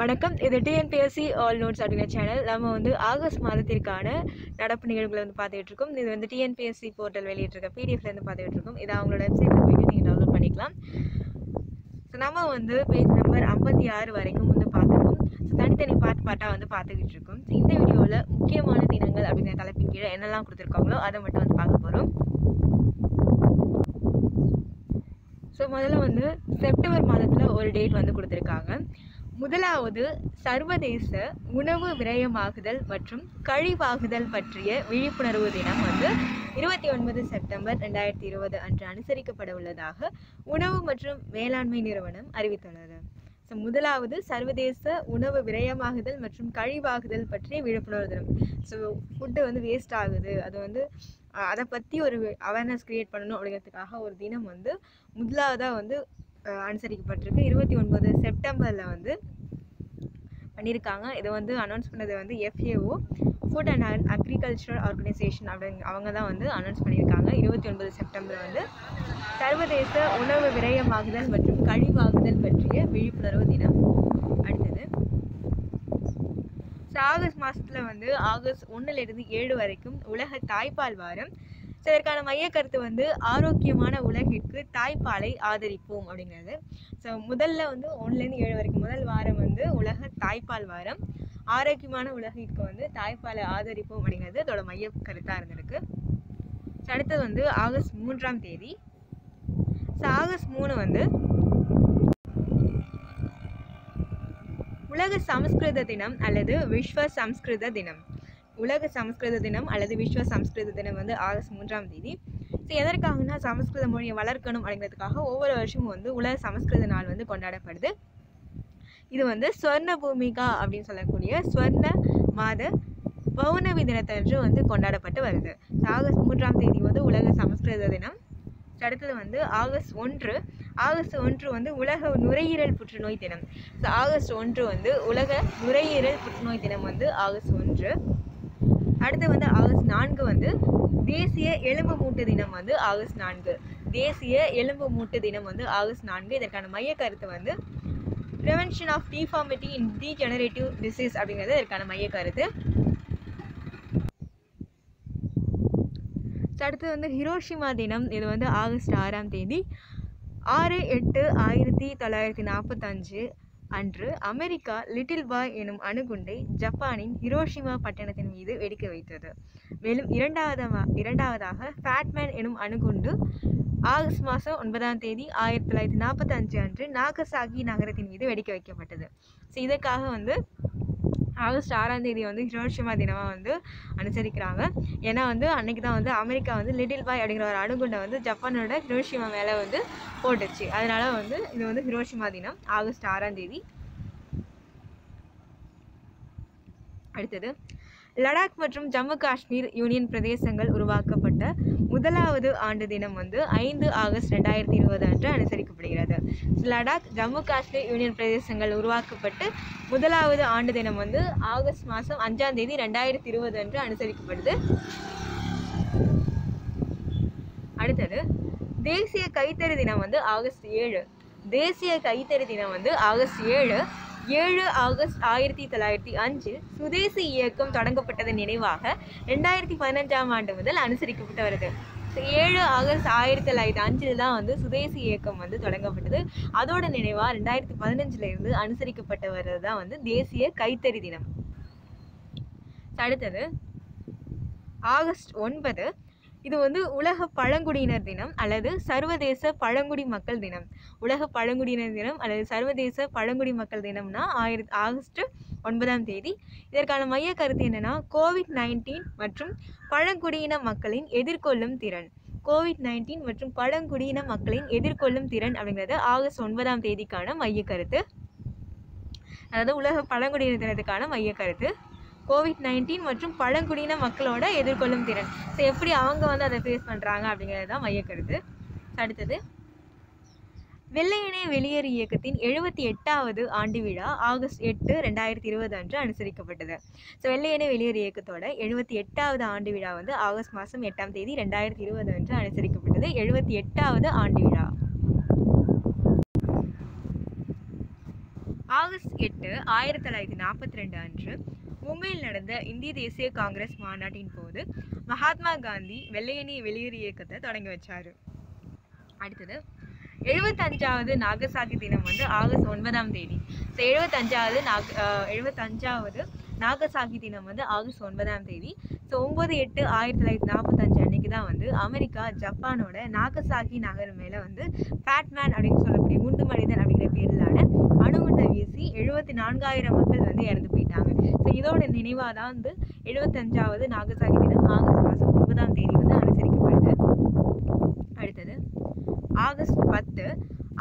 வணக்கம். இது TNPSC all notes அப்படிங்கிற சேனல். நம்ம வந்து ஆகஸ்ட் மாதத்திற்கான நடப்பு நிகழ்வுகளை வந்து பார்த்துக்கிட்டு இருக்கோம். இது வந்து டிஎன்பிஎஸ்சி போர்ட்டல் வெளியிட்டிருக்க பிடிஎஃப்லேருந்து பார்த்துக்கிட்டு இருக்கோம். இதை அவங்களோட வெப்சைட்டில் போய்ட்டு நீங்கள் டவுன்லோட் பண்ணிக்கலாம். ஸோ நம்ம வந்து பேஜ் நம்பர் 56 வரைக்கும் வந்து பார்த்துருக்கோம். ஸோ தனித்தனி பாட்டாக வந்து பார்த்துக்கிட்டு இருக்கோம். இந்த வீடியோவில் முக்கியமான தினங்கள் அப்படிங்கிற தலைப்பின் கீழே என்னெல்லாம் கொடுத்துருக்காங்களோ அதை மட்டும் வந்து பார்க்க போகிறோம். ஸோ முதல்ல வந்து செப்டம்பர் மாதத்தில் ஒரு டேட் வந்து கொடுத்துருக்காங்க. முதலாவது சர்வதேச உணவு விரயமாகுதல் மற்றும் கழிவாகுதல் பற்றிய விழிப்புணர்வு தினம் வந்து 29 செப்டம்பர் 2020 அன்று அனுசரிக்கப்பட உள்ளதாக உணவு மற்றும் வேளாண்மை நிறுவனம் அறிவித்துள்ளது. ஸோ முதலாவது சர்வதேச உணவு விரயமாகுதல் மற்றும் கழிவாகுதல் பற்றிய விழிப்புணர்வு தினம். ஸோ ஃபுட்டு வந்து வேஸ்ட் ஆகுது, அது வந்து அதை பற்றி ஒரு அவேர்னஸ் க்ரியேட் பண்ணணும் அப்படிங்கிறதுக்காக ஒரு தினம் வந்து முதலாவதாக வந்து அனுசரிக்கப்பட்டிருக்கு. 29 செப்டம்பரில் வந்து பண்ணியிருக்காங்க. இதை வந்து அனௌன்ஸ் பண்ணது வந்து FAO food and agricultural organisation அவங்க தான் வந்து அனௌன்ஸ் பண்ணியிருக்காங்க. 29 செப்டம்பர் வந்து சர்வதேச உணவு விரயமாகுதல் மற்றும் கழிவாகுதல் பற்றிய விழிப்புணர்வு தினம். அடுத்தது ஆகஸ்ட் மாதத்தில் வந்து ஆகஸ்ட் 1லிருந்து 7 வரைக்கும் உலக தாய்ப்பால் வாரம். இதற்கான மைய கருத்து வந்து ஆரோக்கியமான உலகிற்கு தாய்ப்பாலை ஆதரிப்போம் அப்படிங்கிறது. ஸோ முதல்ல வந்து 1லேருந்து 7 வரைக்கும் முதல் வாரம் வந்து உலக தாய்ப்பால் வாரம். ஆரோக்கியமான உலகிற்கு வந்து தாய்ப்பாலை ஆதரிப்போம் அப்படிங்கிறது அதோட மைய கருத்தாக இருந்திருக்கு. ஸோ அடுத்தது வந்து ஆகஸ்ட் 3ஆம் தேதி. ஸோ ஆகஸ்ட் 3 வந்து உலக சமஸ்கிருத தினம் அல்லது விஸ்வ சம்ஸ்கிருத தினம். உலக சமஸ்கிருத தினம் அல்லது விஸ்வ சம்ஸ்கிருத தினம் வந்து ஆகஸ்ட் 3ஆம் தேதி. ஸோ எதற்காகனா சமஸ்கிருத மொழியை வளர்க்கணும் அப்படிங்கிறதுக்காக ஒவ்வொரு வருஷமும் வந்து உலக சமஸ்கிருத நாள் வந்து கொண்டாடப்படுது. இது வந்து ஸ்வர்ண பூமிகா அப்படின்னு சொல்லக்கூடிய ஸ்வர்ண மாத பௌர்ணமி தினத்தன்று வந்து கொண்டாடப்பட்டு வருது. ஆகஸ்ட் 3ஆம் தேதி வந்து உலக சமஸ்கிருத தினம். அடுத்தது வந்து ஆகஸ்ட் 1. ஆகஸ்ட் 1 வந்து உலக நுரையீரல் புற்றுநோய் தினம். ஸோ ஆகஸ்ட் 1 வந்து உலக நுரையீரல் புற்றுநோய் தினம் வந்து ஆகஸ்ட் 1. அடுத்து வந்து ஆகஸ்ட் 4 வந்து தேசிய எலும்பு மூட்டு தினம் வந்து ஆகஸ்ட் 4. தேசிய எலும்பு மூட்டு தினம் வந்து ஆகஸ்ட் 4. இதற்கான மைய கருத்து வந்து prevention of deformity in degenerative disease அப்படிங்கிறது இதற்கான மைய கருத்து. அடுத்து வந்து ஹிரோஷிமா தினம். இது வந்து ஆகஸ்ட் 6ஆம் தேதி. 6/8/1945 அன்று அமெரிக்கா லிட்டில் பாய் எனும் அணுகுண்டை ஜப்பானின் ஹிரோஷிமா பட்டணத்தின் மீது வெடிக்க வைத்தது. மேலும் இரண்டாவதாக ஃபேட்மேன் எனும் அணுகுண்டு ஆகஸ்ட் மாதம் 9ஆம் தேதி 1945 அன்று நாகசாகி நகரத்தின் மீது வெடிக்க வைக்கப்பட்டது. ஸோ இதற்காக வந்து ஆகஸ்ட் 6ஆம் தேதி வந்து ஹிரோஷிமா தினமாக வந்து அனுசரிக்கிறாங்க. ஏன்னா வந்து அன்றைக்கி தான் வந்து அமெரிக்கா வந்து லிட்டில் பாய் அப்படிங்கிற ஒரு அணுகுண்டை வந்து ஜப்பானோட ஹிரோஷிமா மேலே வந்து போட்டுச்சு. அதனால வந்து இது வந்து ஹிரோஷிமா தினம் ஆகஸ்ட் 6ஆம் தேதி. அடுத்தது லடாக் மற்றும் ஜம்மு காஷ்மீர் யூனியன் பிரதேசங்கள் உருவாக்கப்பட்ட முதலாவது ஆண்டு தினம் வந்து 5 ஆகஸ்ட் 2020 அன்று அனுசரிக்கப்படுகிறது. லடாக் ஜம்மு காஷ்மீர் யூனியன் பிரதேசங்கள் உருவாக்கப்பட்டு முதலாவது ஆண்டு தினம் வந்து ஆகஸ்ட் மாதம் 5ஆம் தேதி 2020 அன்று அனுசரிக்கப்படுது. அடுத்தது தேசிய கைத்தறி தினம் வந்து ஆகஸ்ட் 7. தேசிய கைத்தறி தினம் வந்து ஆகஸ்ட் 7 ஆகஸ்ட் 1905 சுதேசி இயக்கம் தொடங்கப்பட்டதன் நினைவாக 2015ஆம் ஆண்டு முதல் அனுசரிக்கப்பட்டு வருது. 7 ஆகஸ்ட் 1905 தான் வந்து சுதேசி இயக்கம் வந்து தொடங்கப்பட்டது. அதோட நினைவாக 2015 அனுசரிக்கப்பட்டு வர்றது தான் வந்து தேசிய கைத்தறி தினம். அடுத்தது ஆகஸ்ட் 9. இது வந்து உலக பழங்குடியினர் தினம் அல்லது சர்வதேச பழங்குடி மக்கள் தினம். உலக பழங்குடியினர் தினம் அல்லது சர்வதேச பழங்குடி மக்கள் தினம்னா ஆகஸ்ட் 9ஆம் தேதி. இதற்கான மைய கருத்து என்னன்னா COVID-19 மற்றும் பழங்குடியின மக்களின் எதிர்கொள்ளும் திறன். COVID-19 மற்றும் பழங்குடியின மக்களின் எதிர்கொள்ளும் திறன் அப்படிங்கிறது ஆகஸ்ட் 9ஆம் தேதிக்கான மைய கருத்து. அதாவது உலக பழங்குடியினர் தினத்துக்கான மைய கருத்து COVID-19 மற்றும் பழங்குடியின மக்களோட எதிர்கொள்ளும் திறன். ஸோ எப்படி அவங்க வந்து அதை ஃபேஸ் பண்ணுறாங்க அப்படிங்கிறது தான் மைய கருத்து. அடுத்தது வெள்ளையனே வெளியேறு இயக்கத்தின் 78வது ஆண்டு விழா ஆகஸ்ட் 8, 2020 அன்று அனுசரிக்கப்பட்டது. ஸோ வெள்ளையனே வெளியேறு இயக்கத்தோட 78வது ஆண்டு விழா வந்து ஆகஸ்ட் மாதம் 8ஆம் தேதி 2020 அன்று அனுசரிக்கப்பட்டது. 78வது ஆண்டு விழா. ஆகஸ்ட் 8, 1942 அன்று மும்பையில் நடந்த இந்திய தேசிய காங்கிரஸ் மாநாட்டின் போது மகாத்மா காந்தி வெள்ளையனே வெளியேறு இயக்கத்தை தொடங்கி வச்சாரு. அடுத்தது 75வது நாகசாகி தினம் வந்து ஆகஸ்ட் 9ஆம் தேதி. ஸோ 75வது நாகசாகி தினம் வந்து ஆகஸ்ட் 9ஆம் தேதி. ஸோ 9/8/1945 அன்னைக்கு தான் வந்து அமெரிக்கா ஜப்பானோட நாகசாகி நகர் மேலே வந்து ஃபேட்மேன் அப்படின்னு சொல்லக்கூடிய குண்டு மனிதன் அப்படிங்கிற பேரிலான அணுகுண்டை வீசி 74,000 மக்கள் வந்து இறந்து போயிட்டாங்க. ஸோ இதோட நினைவாக தான் வந்து 75வது நாகசாகி தினம் ஆகஸ்ட் மாதம் 9ஆம் தேதி வந்து அனுசரிக்கப்படுது. அடுத்தது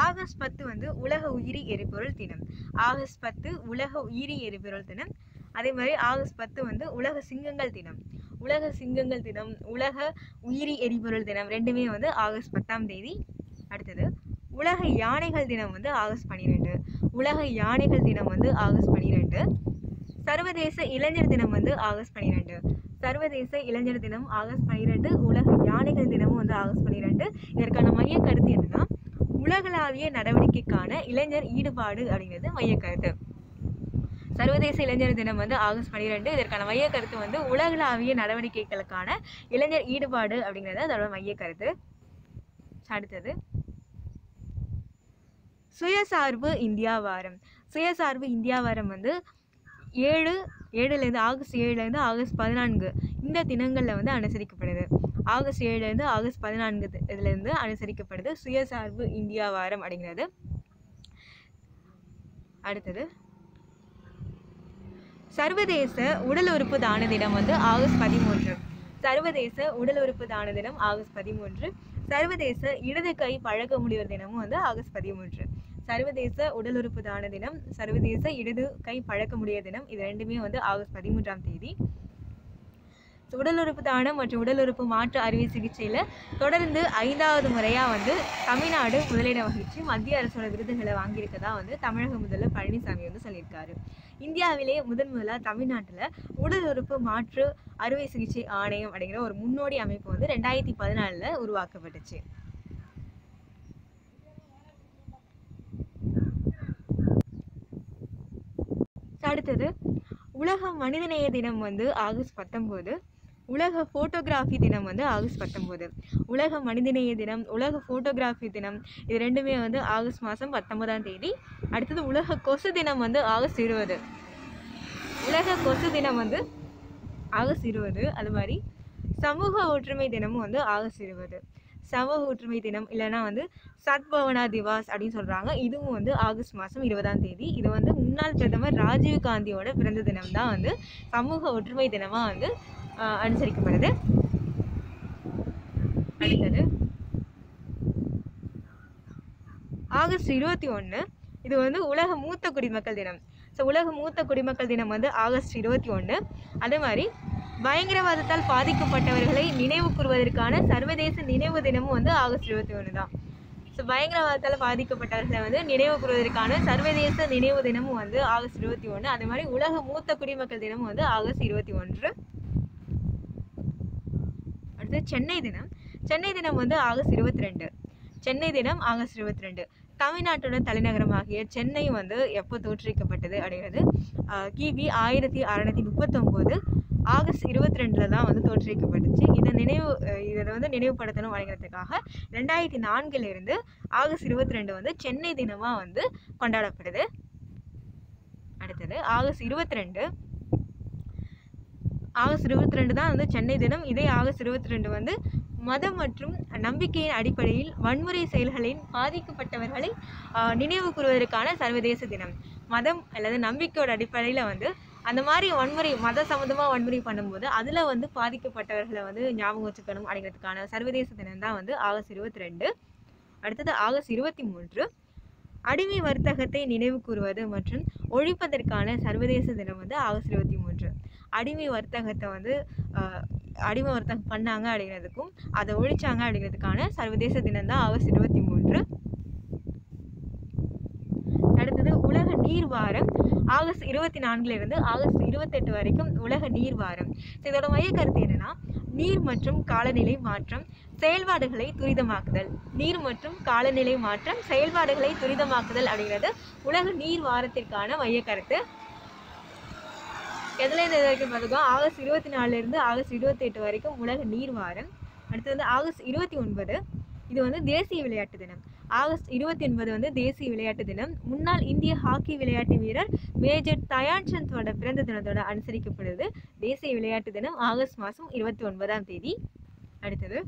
ஆகஸ்ட் 10 வந்து உலக உயிரி எரிபொருள் தினம். ஆகஸ்ட் 10 உலக உயிரி எரிபொருள் தினம். அதே மாதிரி ஆகஸ்ட் 10 வந்து உலக சிங்கங்கள் தினம். உலக சிங்கங்கள் தினம், உலக உயிரி எரிபொருள் தினம் ரெண்டுமே வந்து ஆகஸ்ட் 10ஆம் தேதி. அடுத்தது உலக யானைகள் தினம் வந்து ஆகஸ்ட் 12. உலக யானைகள் தினம் வந்து ஆகஸ்ட் 12. சர்வதேச இளைஞர் தினம் வந்து ஆகஸ்ட் 12. சர்வதேச இளைஞர் தினம் ஆகஸ்ட் 12. உலக யானைகள் தினமும் வந்து ஆகஸ்ட் 12. இதற்கான மைய கருத்து என்னன்னா, உலகளாவிய நடவடிக்கைக்கான இளைஞர் ஈடுபாடு அப்படிங்கிறது மைய கருத்து. சர்வதேச இளைஞர் தினம் வந்து ஆகஸ்ட் 12. இதற்கான மைய கருத்து வந்து உலகளாவிய நடவடிக்கைகளுக்கான இளைஞர் ஈடுபாடு அப்படிங்கிறது அதோட மைய கருத்து. அடுத்தது சுயசார்பு இந்தியா வாரம். சுயசார்பு இந்தியா வாரம் வந்து ஆகஸ்ட் 7 ஆகஸ்ட் 14 இந்த தினங்களில் வந்து அனுசரிக்கப்படுது. ஆகஸ்ட் 7 ஆகஸ்ட் 14 இதுலேருந்து அனுசரிக்கப்படுது சுயசார்பு இந்தியா வாரம் அப்படிங்கிறது. அடுத்தது சர்வதேச உடல் உறுப்பு தான தினம் வந்து ஆகஸ்ட் 13. சர்வதேச உடல் உறுப்பு தான தினம் ஆகஸ்ட் 13. சர்வதேச இடது கை பழக்க முடிவர் தினமும் வந்து ஆகஸ்ட் 13. சர்வதேச உடல் உறுப்பு தான தினம், சர்வதேச இடது கை பழக்க முடிய தினம், இது ரெண்டுமே வந்து ஆகஸ்ட் 13ஆம் தேதி. உடல் உறுப்பு தானம் மற்றும் உடல் உறுப்பு மாற்று அறுவை சிகிச்சையில் தொடர்ந்து 5வது முறையாக வந்து தமிழ்நாடு முதலிடம் வகித்து மத்திய அரசோட விருதுகளை வாங்கியிருக்கதா வந்து தமிழக முதல்வர் பழனிசாமி வந்து சொல்லியிருக்காரு. இந்தியாவிலே முதலாக தமிழ்நாட்டில் உடல் உறுப்பு மாற்று அறுவை சிகிச்சை ஆணையம் அப்படிங்கிற ஒரு முன்னோடி அமைப்பு வந்து 2014 உருவாக்கப்பட்டுச்சு. அடுத்தது உலக மனிதநேய தினம் வந்து ஆகஸ்ட் 19. உலக ஃபோட்டோகிராஃபி தினம் வந்து ஆகஸ்ட் 19. உலக மனிதநேய தினம், உலக ஃபோட்டோகிராஃபி தினம் இது ரெண்டுமே வந்து ஆகஸ்ட் மாதம் 19ஆம் தேதி. அடுத்தது உலக கொசு தினம் வந்து ஆகஸ்ட் 20. உலக கொசு தினம் வந்து ஆகஸ்ட் 20. அது மாதிரி சமூக ஒற்றுமை தினமும் வந்து ஆகஸ்ட் 20. சமூக ஒற்றுமை தினம் இல்லைன்னா வந்து சத்பவனா திவாஸ் அப்படின்னு சொல்கிறாங்க. இதுவும் வந்து ஆகஸ்ட் மாதம் 20ஆம் தேதி. இது வந்து முன்னாள் பிரதமர் ராஜீவ் காந்தியோட பிறந்த தினம் தான் வந்து சமூக ஒற்றுமை தினமாக வந்து அனுசரிக்கப்படுது. அடுத்தது ஆகஸ்ட் 21 இது வந்து உலக மூத்த குடிமக்கள் தினம். ஸோ உலக மூத்த குடிமக்கள் தினம் வந்து ஆகஸ்ட் 21. அதே மாதிரி பயங்கரவாதத்தால் பாதிக்கப்பட்டவர்களை நினைவு கூறுவதற்கான சர்வதேச நினைவு தினமும் வந்து ஆகஸ்ட் 21 தான். ஸோ பயங்கரவாதத்தால் பாதிக்கப்பட்டவர்களை வந்து நினைவு கூறுவதற்கான சர்வதேச நினைவு தினமும் வந்து ஆகஸ்ட் 21. அதே மாதிரி உலக மூத்த குடிமக்கள் தினமும் வந்து ஆகஸ்ட் 21. அடுத்து சென்னை தினம். சென்னை தினம் வந்து ஆகஸ்ட் 22. சென்னை தினம் ஆகஸ்ட் 22. தமிழ்நாட்டோட தலைநகரமாகிய சென்னை வந்து எப்போ தோற்றுவிக்கப்பட்டது அப்படிங்கிறது கிபி 1639 ஆகஸ்ட் 22 தான் வந்து தோற்றுவிக்கப்பட்டுச்சு. இதை வந்து நினைவுபடுத்தணும் அப்படிங்கிறதுக்காக 2004 ஆகஸ்ட் 22 வந்து சென்னை தினமாக வந்து கொண்டாடப்படுது. அடுத்தது ஆகஸ்ட் 22 தான் வந்து சென்னை தினம். இதே ஆகஸ்ட் 22 வந்து மதம் மற்றும் நம்பிக்கையின் அடிப்படையில் வன்முறை செயல்களின் பாதிக்கப்பட்டவர்களை நினைவு கூறுவதற்கான சர்வதேச தினம். மதம் அல்லது நம்பிக்கையோட அடிப்படையில் வந்து அந்த மாதிரி மத சம்மந்தமாக வன்முறை பண்ணும்போது அதில் வந்து பாதிக்கப்பட்டவர்களை வந்து ஞாபகம் வச்சுக்கணும் அப்படிங்கிறதுக்கான சர்வதேச தினம் தான் வந்து ஆகஸ்ட் 22. அடுத்தது ஆகஸ்ட் 23 அடிமை வர்த்தகத்தை நினைவு கூறுவது மற்றும் ஒழிப்பதற்கான சர்வதேச தினம் வந்து ஆகஸ்ட் 23. அடிமை வர்த்தகம் பண்ணாங்க அப்படிங்கிறதுக்கும் அதை ஒழிச்சாங்க அப்படிங்கிறதுக்கான சர்வதேச தினம் தான் ஆகஸ்ட் 23. அடுத்தது உலக நீர் வாரம் ஆகஸ்ட் 24 ஆகஸ்ட் 28 வரைக்கும் உலக நீர் வாரம். இதோட மைய கருத்து என்னன்னா, நீர் மற்றும் காலநிலை மாற்றம் செயல்பாடுகளை துரிதமாக்குதல். நீர் மற்றும் காலநிலை மாற்றம் செயல்பாடுகளை துரிதமாக்குதல் அப்படிங்கிறது உலக நீர் வாரத்திற்கான மைய கருத்து. எதுல இருந்து வரைக்கும் பார்த்துக்கோ, ஆகஸ்ட் 24 ஆகஸ்ட் 28 வரைக்கும் உலக நீர் வாரம். அடுத்து வந்து ஆகஸ்ட் 29 இது வந்து தேசிய விளையாட்டு தினம். ஆகஸ்ட் 29 தேசிய விளையாட்டு தினம். முன்னாள் இந்திய ஹாக்கி விளையாட்டு வீரர் மேஜர் தயான்சந்தோட பிறந்த தினத்தோட அனுசரிக்கப்படுது தேசிய விளையாட்டு தினம் ஆகஸ்ட் மாதம் 29ஆம் தேதி. அடுத்தது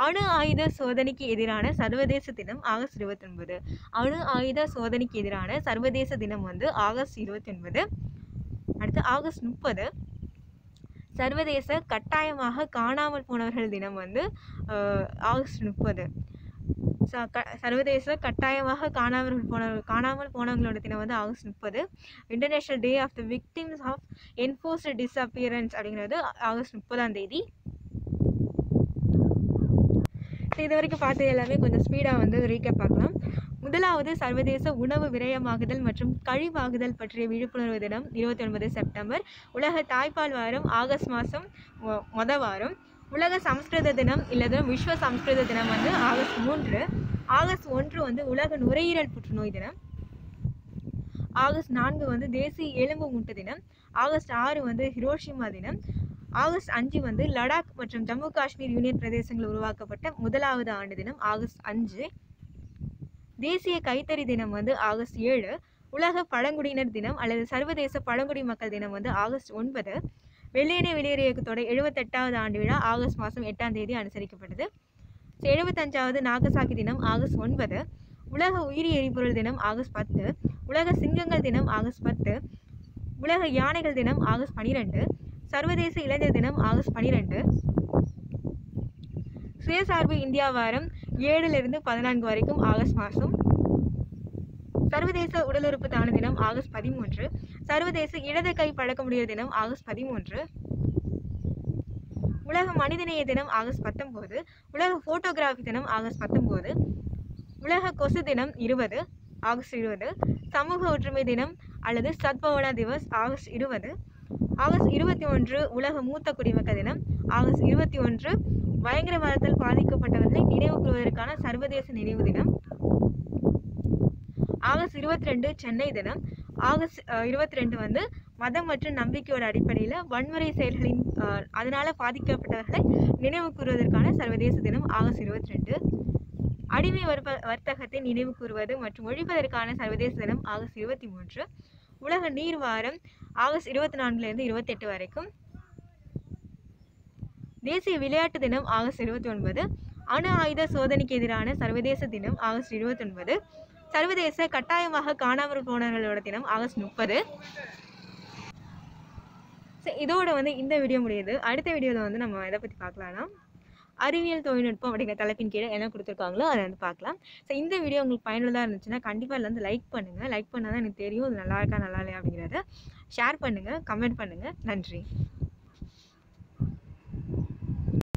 அணு ஆயுத சோதனைக்கு எதிரான சர்வதேச தினம் ஆகஸ்ட் 29. அணு ஆயுத சோதனைக்கு எதிரான சர்வதேச தினம் ஆகஸ்ட் 29. அடுத்து ஆகஸ்ட் 30 சர்வதேச கட்டாயமாக காணாமல் போனவர்கள் தினம் ஆகஸ்ட் 30. சர்வதேச கட்டாயமாக காணாமல் போனவங்களோட தினம் August 30. International day of the victims of enforced disappearance அப்படிங்கிறது ஆகஸ்ட் 30ஆம் தேதி. இது வரைக்கும் பார்த்தது எல்லாமே கொஞ்சம் ஸ்பீடாக ரீகேப் பார்க்கலாம். முதலாவது சர்வதேச உணவு விரயமாகுதல் மற்றும் கழிவாகுதல் பற்றிய விழிப்புணர்வு தினம் 29 செப்டம்பர். உலக தாய்ப்பால் வாரம் ஆகஸ்ட் மாதம் வாரம். உலக சமஸ்கிருத தினம் இல்லது விஸ்வ சமஸ்கிருத தினம் ஆகஸ்ட் 3. ஆகஸ்ட் 1 உலக நுரையீரல் புற்றுநோய் தினம். ஆகஸ்ட் 4 தேசிய எலும்பு மூட்டு தினம். ஆகஸ்ட் 6 ஹிரோஷிமா தினம். ஆகஸ்ட் 5 லடாக் மற்றும் ஜம்மு காஷ்மீர் யூனியன் பிரதேசங்கள் உருவாக்கப்பட்ட முதலாவது ஆண்டு தினம் ஆகஸ்ட் 5. தேசிய கைத்தறி தினம் ஆகஸ்ட் 7. உலக பழங்குடியினர் தினம் அல்லது சர்வதேச பழங்குடி மக்கள் தினம் ஆகஸ்ட் 9. வெள்ளையனே வெளியேறு இயக்கத்தோட 78வது ஆண்டு விழா ஆகஸ்ட் மாதம் 8ஆம் தேதி அனுசரிக்கப்பட்டது. 75வது நாகசாக்கி தினம் ஆகஸ்ட் 9. உலக உயிரி எரிபொருள் தினம் ஆகஸ்ட் 10. உலக சிங்கங்கள் தினம் ஆகஸ்ட் 10. உலக யானைகள் தினம் ஆகஸ்ட் 12. சர்வதேச இளைஞர் தினம் ஆகஸ்ட் 12. சுயசார்பு இந்தியா வாரம் 7 14 வரைக்கும் ஆகஸ்ட் மாதம். சர்வதேச உடல் உறுப்பு தான தினம் ஆகஸ்ட் 13. சர்வதேச இடது கை பழக்க முடியும் தினம் ஆகஸ்ட் 13. உலக மனிதநேய தினம் ஆகஸ்ட் 19. உலக போட்டோகிராஃபி தினம் ஆகஸ்ட் 19. உலக கொசு தினம் 20 ஆகஸ்ட் 20. சமூக ஒற்றுமை தினம் அல்லது சத்பவனா திவஸ் ஆகஸ்ட் 20. ஆகஸ்ட் 21 உலக மூத்த குடிமக்கள் தினம். ஆகஸ்ட் 21 பயங்கரவாதத்தால் பாதிக்கப்பட்டவர்களை நினைவு கூறுவதற்கான சர்வதேச நினைவு தினம். ஆகஸ்ட் 22 சென்னை தினம். ஆகஸ்ட் 22 மதம் மற்றும் நம்பிக்கையோட அடிப்படையில் வன்முறை செயல்களின் அதனால பாதிக்கப்பட்டவர்களை நினைவு கூறுவதற்கான சர்வதேச தினம் ஆகஸ்ட் 22. அடிமை வர்த்தகத்தை நினைவு கூறுவது மற்றும் ஒழிப்பதற்கான சர்வதேச தினம் ஆகஸ்ட் 23. உலக நீர் வாரம் ஆகஸ்ட் 24 28 வரைக்கும். தேசிய விளையாட்டு தினம் ஆகஸ்ட் 29. அணு ஆயுத சோதனைக்கு எதிரான சர்வதேச தினம் ஆகஸ்ட் 29. சர்வதேச கட்டாயமாக காணாமல் போனவர்களோட தினம் ஆகஸ்ட் 30. இதோட இந்த வீடியோ முடியுது. அடுத்த வீடியோவில் நம்ம எதை பற்றி பார்க்கலாம்னா அறிவியல் தொழில்நுட்பம் அப்படிங்கிற தலைப்பின் கீழே என்ன கொடுத்துருக்காங்களோ அதை பார்க்கலாம். ஸோ இந்த வீடியோ உங்களுக்கு பயனுள்ளதாக இருந்துச்சுன்னா கண்டிப்பாக லைக் பண்ணுங்கள். லைக் பண்ணால் தான் எனக்கு தெரியும் இது நல்லா இருக்கா நல்லா இல்லையா அப்படிங்கிறத. ஷேர் பண்ணுங்கள், கமெண்ட் பண்ணுங்கள். நன்றி.